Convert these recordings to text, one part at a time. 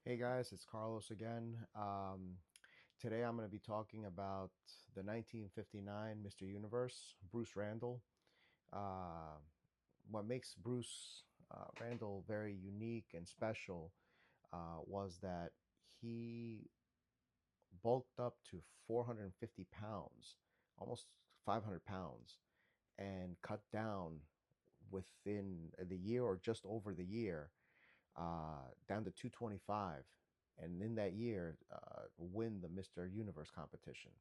Hey guys, it's Carlos again. Today I'm going to be talking about the 1959 Mr. Universe, Bruce Randall. Uh, what makes Bruce Randall very unique and special was that he bulked up to 450 pounds, almost 500 pounds, and cut down within the year or just over the year down to 225, and in that year win the Mr. Universe competition.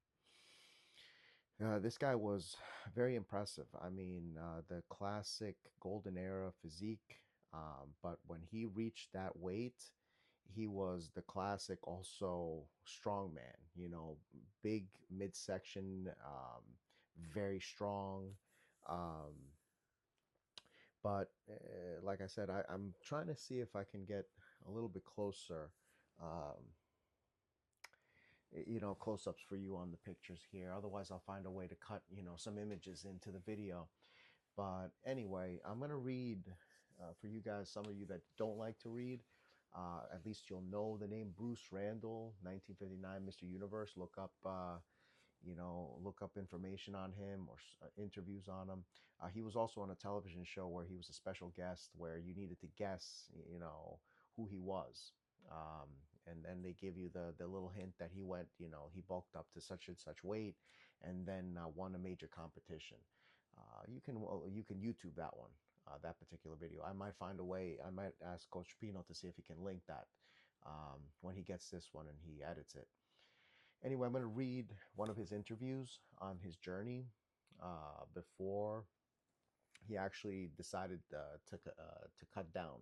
This guy was very impressive. I mean, the classic golden era physique, but when he reached that weight, he was the classic also strongman, big midsection, very strong. Um, but like I said, I'm trying to see if I can get a little bit closer, um, close-ups for you on the pictures here. Otherwise, I'll find a way to cut, some images into the video. But anyway, I'm going to read for you guys, some of you that don't like to read. At least you'll know the name Bruce Randall, 1959 Mr. Universe. Look up information on him or interviews on him. He was also on a television show where he was a special guest where you needed to guess, who he was. And then they give you the little hint that he bulked up to such and such weight and then won a major competition. You can YouTube that one, that particular video. I might find a way. I might ask Coach Pino to see if he can link that when he gets this one and he edits it. Anyway, I'm going to read one of his interviews on his journey before he actually decided to cut down.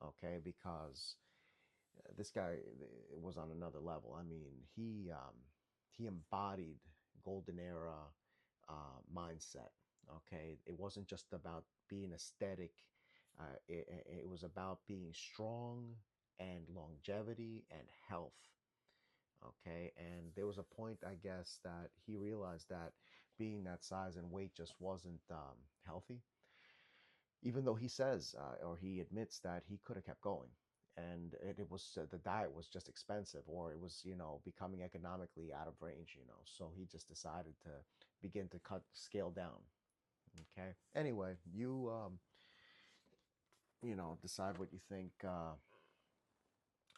Okay, because this guy was on another level. I mean, he embodied golden era mindset. Okay, it wasn't just about being aesthetic. It was about being strong and longevity and health. Okay, and there was a point, I guess, that he realized that being that size and weight just wasn't healthy, even though he says or he admits that he could have kept going. And it was the diet was just expensive, or it was, becoming economically out of range, so he just decided to begin to scale down. Okay, anyway, decide what you think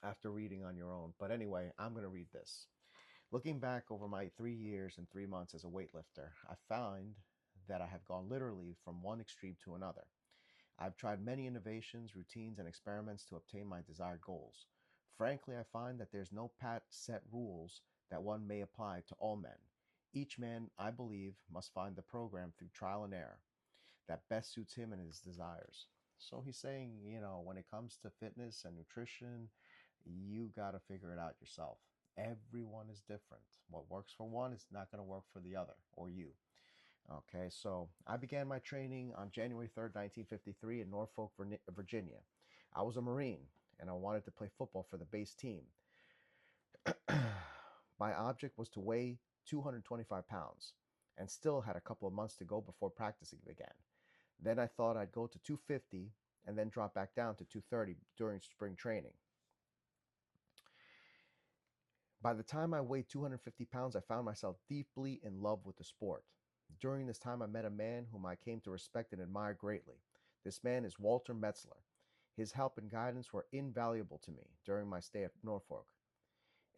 after reading on your own. But anyway, I'm going to read this. Looking back over my 3 years and 3 months as a weightlifter, I find that I have gone literally from one extreme to another. I've tried many innovations, routines, and experiments to obtain my desired goals. Frankly, I find that there's no pat set rules that one may apply to all men. Each man, I believe, must find the program through trial and error that best suits him and his desires. So he's saying, when it comes to fitness and nutrition, you got to figure it out yourself. Everyone is different. What works for one is not going to work for the other or you. Okay, so I began my training on January 3rd, 1953 in Norfolk, Virginia. I was a Marine and I wanted to play football for the base team. My object was to weigh 225 pounds and still had a couple of months to go before practicing began. Then I thought I'd go to 250 and then drop back down to 230 during spring training. By the time I weighed 250 pounds, I found myself deeply in love with the sport. During this time, I met a man whom I came to respect and admire greatly. This man is Walter Metzler. His help and guidance were invaluable to me during my stay at Norfolk.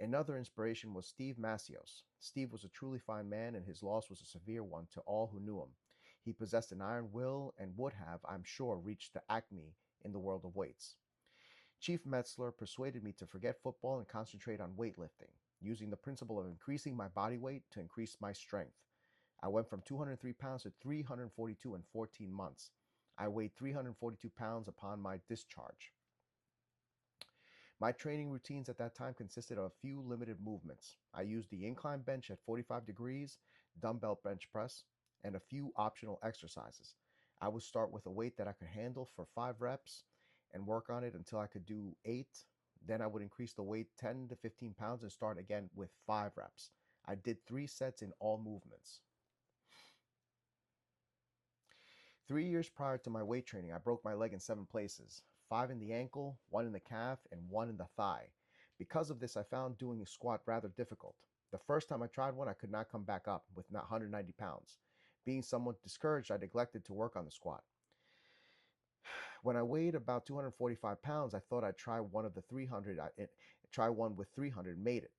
Another inspiration was Steve Macios. Steve was a truly fine man, and his loss was a severe one to all who knew him. He possessed an iron will and would have, I'm sure, reached the acme in the world of weights. Chief Metzler persuaded me to forget football and concentrate on weightlifting, using the principle of increasing my body weight to increase my strength. I went from 203 pounds to 342 in 14 months. I weighed 342 pounds upon my discharge. My training routines at that time consisted of a few limited movements. I used the incline bench at 45 degrees, dumbbell bench press, and a few optional exercises. I would start with a weight that I could handle for 5 reps and work on it until I could do 8. Then I would increase the weight 10 to 15 pounds and start again with 5 reps. I did 3 sets in all movements. 3 years prior to my weight training, I broke my leg in 7 places, 5 in the ankle, 1 in the calf, and 1 in the thigh. Because of this, I found doing a squat rather difficult. The first time I tried one, I could not come back up with not 190 pounds. Being somewhat discouraged, I neglected to work on the squat. When I weighed about 245 pounds, I thought I'd try one of the 300. Try one with 300, made it.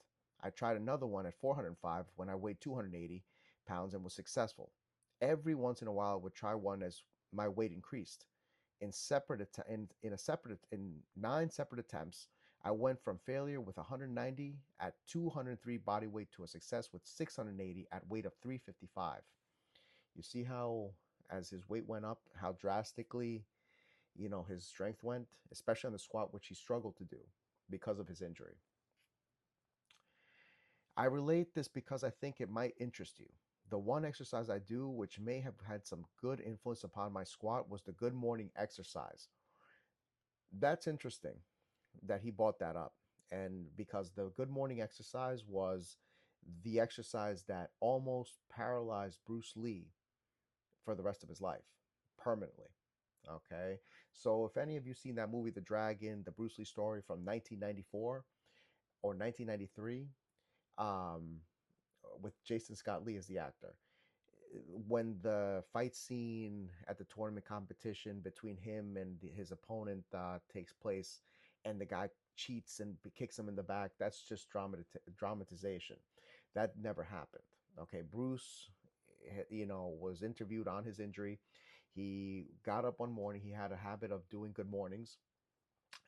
I tried another one at 405 when I weighed 280 pounds and was successful. Every once in a while, I would try one as my weight increased. In 9 separate attempts, I went from failure with 190 at 203 body weight to a success with 680 at weight of 355. You see how, as his weight went up, how drastically, his strength went, especially on the squat, which he struggled to do because of his injury. I relate this because I think it might interest you. The one exercise I do, which may have had some good influence upon my squat, was the good morning exercise. That's interesting that he brought that up. And because the good morning exercise was the exercise that almost paralyzed Bruce Lee for the rest of his life permanently. Okay. So if any of you seen that movie, The Dragon, the Bruce Lee story from 1994 or 1993, um, with Jason Scott Lee as the actor, when the fight scene at the tournament competition between him and his opponent takes place, and the guy cheats and kicks him in the back, that's just dramatization. That never happened. Okay, Bruce, was interviewed on his injury. He got up one morning. He had a habit of doing good mornings.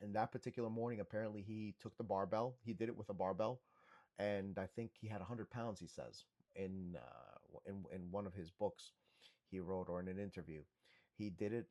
And that particular morning, apparently, he took the barbell. He did it with a barbell, and I think he had 100 pounds. He says in one of his books he wrote or in an interview, he did it,